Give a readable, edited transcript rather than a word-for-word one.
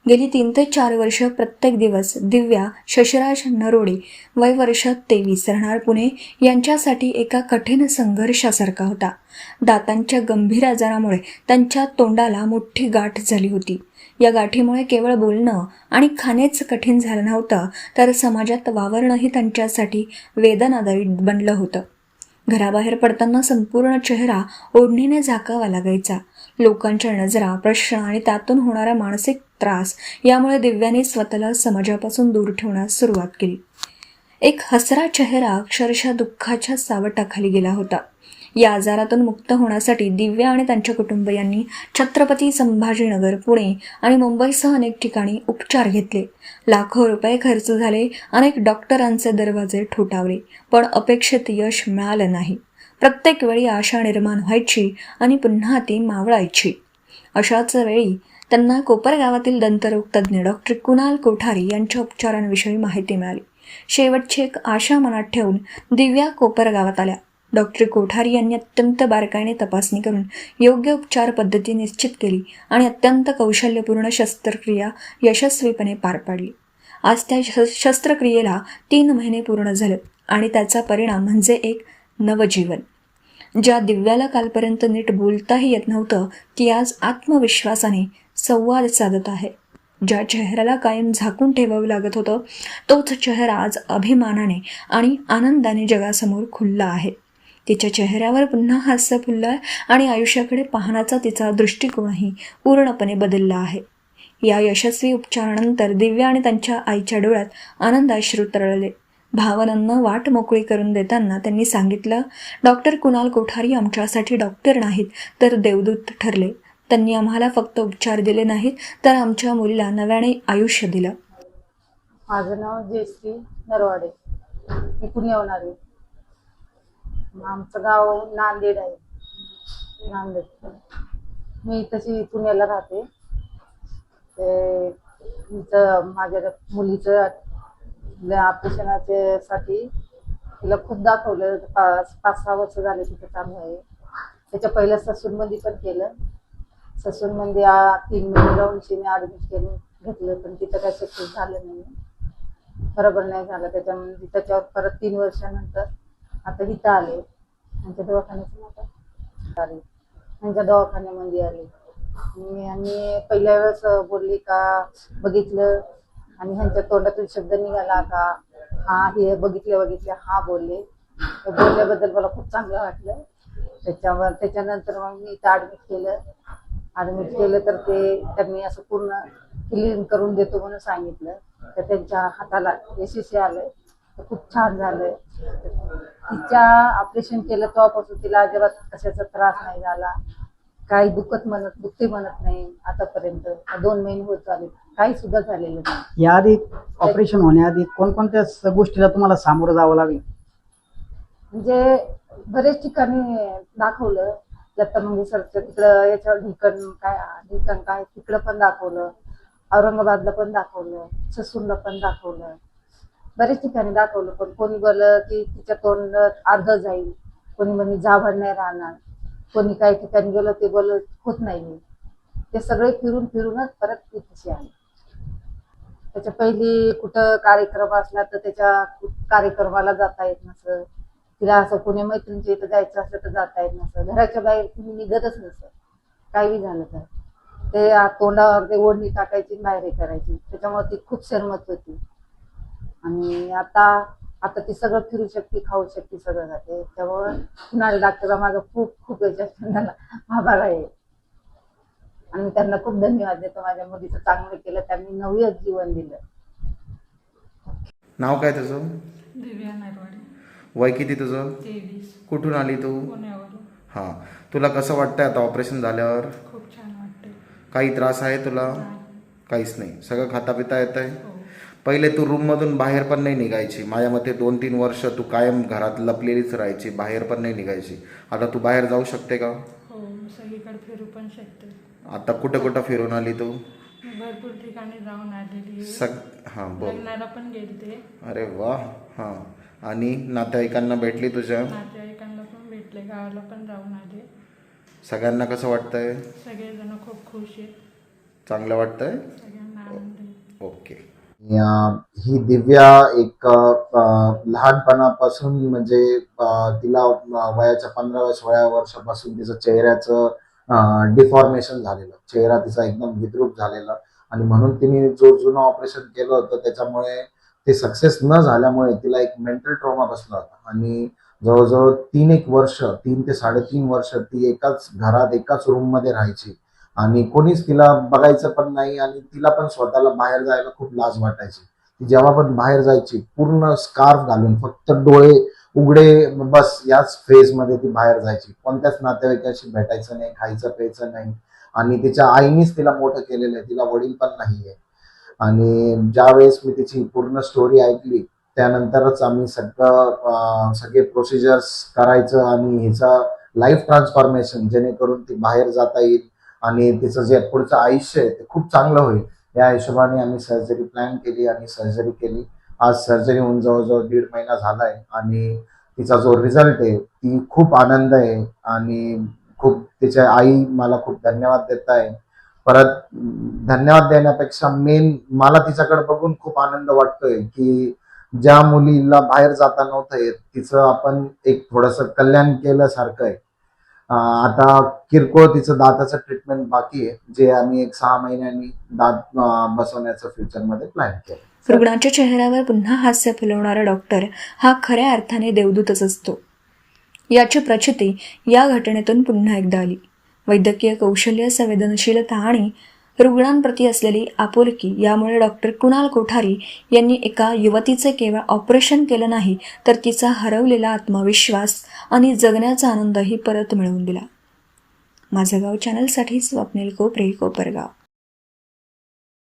गेली 3 ते 4 वर्ष प्रत्येक दिवस दिव्या, शशराज नरोडे वय वर्ष 23 राहणार पुणे यांच्यासाठी एका कठीण संघर्षासारखा होता. दातांच्या गंभीर आजारामुळे त्यांच्या तोंडाला मोठी गाठ झाली होती. या गाठीमुळे केवळ बोलणं आणि खाणेच कठीण झालं नव्हतं, तर समाजात वावरणंही त्यांच्यासाठी वेदनादायी बनलं होतं. घराबाहेर पडताना संपूर्ण चेहरा ओढणीने झाकावा लागायचा. लोकांच्या नजरा, प्रश्न आणि त्यातून होणारा मानसिक त्रास यामुळे दिव्याने स्वतःला समाजापासून दूर ठेवण्यास सुरुवात केली. एक हसरा चेहरा अक्षरशः दुःखाच्या सावटाखाली गेला होता. या आजारातून मुक्त होण्यासाठी दिव्या आणि त्यांच्या कुटुंबियांनी छत्रपती संभाजीनगर, पुणे आणि मुंबईसह अनेक ठिकाणी उपचार घेतले. लाखो रुपये खर्च झाले. अनेक डॉक्टरांचे दरवाजे ठोठावले, पण अपेक्षित यश मिळालं नाही. प्रत्येक वेळी आशा निर्माण व्हायची आणि पुन्हा ती मावळायची. अशाच वेळी त्यांना कोपरगावातील दंतरोग तज्ज्ञ डॉक्टर कुणाल कोठारी यांच्या उपचारांविषयी माहिती मिळाली. शेवटची एक आशा मनात ठेवून दिव्या कोपरगावात आल्या. डॉक्टर कोठारी यांनी अत्यंत बारकाईने तपासणी करून योग्य उपचार पद्धती निश्चित केली आणि अत्यंत कौशल्यपूर्ण शस्त्रक्रिया यशस्वीपणे पार पाडली. आज त्या शस्त्रक्रियेला 3 महिने पूर्ण झाले आणि त्याचा परिणाम म्हणजे एक नवजीवन. ज्या दिव्याला कालपर्यंत नीट बोलताही येत नव्हतं, ती आज आत्मविश्वासाने संवाद साधत आहे. ज्या चेहऱ्याला कायम झाकून ठेवावं लागत होतं, तोच चेहरा आज अभिमानाने आणि आनंदाने जगासमोर खुलला आहे. तिच्या चेहऱ्यावर पुन्हा हास्य फुललं आणि आयुष्याकडे पाहण्याचा तिचा दृष्टिकोनही पूर्णपणे बदलला आहे. या यशस्वी उपचारानंतर दिव्या आणि त्यांच्या आईच्या डोळ्यात आनंदाश्रू तरळले. भावनांना वाट मोकळी करून देताना त्यांनी सांगितलं, डॉक्टर कुणाल कोठारी आमच्यासाठी डॉक्टर नाहीत, तर देवदूत ठरले. त्यांनी आम्हाला फक्त उपचार दिले नाहीत, तर आमच्या मुलीला नव्याने आयुष्य दिलं. माझं नाव जयश्री नरवाडे. मी पुण्याहून आले. आमचं गाव नांदेड आहे. नांदेड. मी तशी पुण्याला राहते. ते इथं माझ्या मुलीचं ऑपरेशनाचे साठी तिला खूप दाखवलं. 5-6 वर्ष झाले तिथं चालू आहे. त्याच्या पहिल्या ससूनमध्ये पण केलं. ससूनमध्ये 3 महिने राहून तिने ॲडमिट केलं घेतलं, पण तिथं काही सक्सेस झालं नाही, बरोबर नाही झालं. त्याच्यावर परत 3 वर्षानंतर आता इथं आले. त्यांच्या दवाखान्याचं आले, त्यांच्या दवाखान्यामध्ये आले. आणि पहिल्या वेळेस बोलली का बघितलं आणि ह्यांच्या तोंडातून शब्द निघाला का हा हे बघितले हा बोलले. बोलल्याबद्दल मला खूप चांगलं वाटलं. त्याच्यानंतर मग मी इथं ॲडमिट केलं तर त्यांनी असं पूर्ण क्लीन करून देतो म्हणून सांगितलं. तर त्यांच्या हाताला यशस्वी आलं. तर खूप छान झालं. तिच्या ऑपरेशन केलं तेव्हापासून तिला अजिबात कशाचा त्रास नाही झाला. काही दुखते म्हणत नाही आतापर्यंत. 2 महिने होत चालले, काही सुद्धा झालेलं नाही. याआधी ऑपरेशन होण्याआधी कोणकोणत्या गोष्टीला तुम्हाला सामोरं जावं लागलं? म्हणजे बरेच ठिकाणी दाखवलं. लता मंगेशकरच्या तिकडं याच्यावर ढिकण काय तिकडं पण दाखवलं. औरंगाबादला पण दाखवलं. ससूनला पण दाखवलं. बरेच ठिकाणी दाखवलं. पण कोणी बोललं की तिच्या तोंड अर्ध जाईल, कोणी म्हणे जाभर नाही राहणार, कोणी काही ठिकाणी गेलं ते बोललं होत नाही. ते सगळे फिरूनच परत तिथे आले. त्याच्या पहिली कुठं कार्यक्रम असला तर त्याच्या कार्यक्रमाला जाता येत नसं. तिला असं पुणे मैत्रिणीच्या इथं जायचं असलं तर जाता येत नसं. घराच्या बाहेर तुम्ही निघतच नसं. काही झालं तर ते तोंडावर ते ओढणी टाकायची, बाहेर करायची. त्याच्यामुळे ती खूप शरमत होती. आणि आता ती सगळं फिरू शकते, खाऊ शकते, सगळं जाते. त्यामुळे कुणाल डॉक्टरला माझा खूप त्यांना आभार आहे. आणि त्यांना खूप धन्यवाद देतो. माझ्या मुलीचं चांगलं केलं, त्यांनी नवच जीवन दिलं. नाव काय तुझं? दिव्या नरवाडे. वय किती तुझं? 23. कुठून आली तू? पुण्यावरून. हां, तुला कसं वाटतंय आता ऑपरेशन झाल्यावर? खूप छान वाटते. काही त्रास आहे तुला? नाही. काहीच नाही, सगळं खाता पिता येत आहे? हो. पहिले तू रूममधून बाहेर पण नाही निघायची. माझ्या मते 2-3 वर्ष तू कायम घरात लपलेलीच राहायची, बाहेर पण नाही निघायची. आता तू बाहेर जाऊ शकते का? हो, सगळीकडे फिरू पण शकते. आता कुठं कुठं फिरून आली तू? मी भरपूर ठिकाणी जाऊन आलेली आहे. हां बोल. लग्नाला पण गेलते. अरे वा. हां, आणि नातेवाईकांना भेटली तुझ्या? नातेवाईकांना पण भेटले, गावाला पण जाऊन आले. सगळ्यांना कसं वाटतंय? सगळेजण खूप खुश आहेत. चांगलं वाटतंय? सगळ्यांना ओके. ही दिव्या एक लहानपणापासून म्हणजे तिला वयाच्या 15व्या वर्षापासून तिचं चेहऱ्याचं डिफॉर्मेशन झालेलं, चेहरा तिचा एकदम विद्रूप झालेला आणि म्हणून तिने जो जुनं ऑपरेशन केलं होतं त्याच्यामुळे ते सक्सेस न झाल्यामुळे तिला एक मेंटल ट्रॉमा बसला होता आणि जवळजवळ 3 ते 3.5 वर्ष ती एकाच घरात एकाच रूममध्ये राहायची आणि कोणीच तिला बघायचं पण नाही आणि तिला पण स्वतःला बाहेर जायला खूप लाज वाटायची. ती जेव्हा पण बाहेर जायची पूर्ण स्कार्फ घालून फक्त डोळे उघडे बस याच फेजमध्ये ती बाहेर जायची. कोणत्याच नातेवाईकाशी भेटायचं नाही, खायचं प्यायचं नाही आणि तिच्या आईनीच तिला मोठं केलेलं आहे, तिला वडील पण नाहीये. आणि ज्यावेळेस मी तिची पूर्ण स्टोरी ऐकली त्यानंतरच आम्ही सगळे प्रोसिजर्स करायचं आणि हिचा लाईफ ट्रान्सफॉर्मेशन जेणेकरून ती बाहेर जाता येईल आणि तिचं जे पुढचं आयुष्य आहे ते खूप चांगलं होईल या हिशोबाने आम्ही सर्जरी प्लॅन केली आणि सर्जरी केली. आज सर्जरी होऊन जवळजवळ 1.5 महिना झालाय आणि तिचा जो रिझल्ट आहे ती खूप आनंद आहे आणि खूप तिच्या आई मला खूप धन्यवाद देत आहे. परत धन्यवाद देण्यापेक्षा मेन मला तिच्याकडे बघून खूप आनंद वाटतोय की ज्या मुलीला बाहेर जाता नव्हतं येत तिचं आपण एक थोडंसं कल्याण केल्यासारखं आहे. आता किरकोळ तिचं दाताचं ट्रीटमेंट बाकी आहे जे आम्ही एक 6 महिन्यांनी दात बसवण्याचं फ्युचरमध्ये प्लॅन केलं. रुग्णाच्या चेहऱ्यावर पुन्हा हास्य फुलवणारा डॉक्टर हा खऱ्या अर्थाने देवदूतच असतो. याची प्रचिती या घटनेतून पुन्हा एकदा आली. वैद्यकीय कौशल्य, संवेदनशीलता आणि रुग्णांप्रती असलेली आपुलकी यामुळे डॉक्टर कुणाल कोठारी यांनी एका युवतीचे केवळ ऑपरेशन केलं नाही तर तिचा हरवलेला आत्मविश्वास आणि जगण्याचा आनंदही परत मिळवून दिला. माझं गाव चॅनलसाठी स्वप्नील कोपरे, कोपरगाव.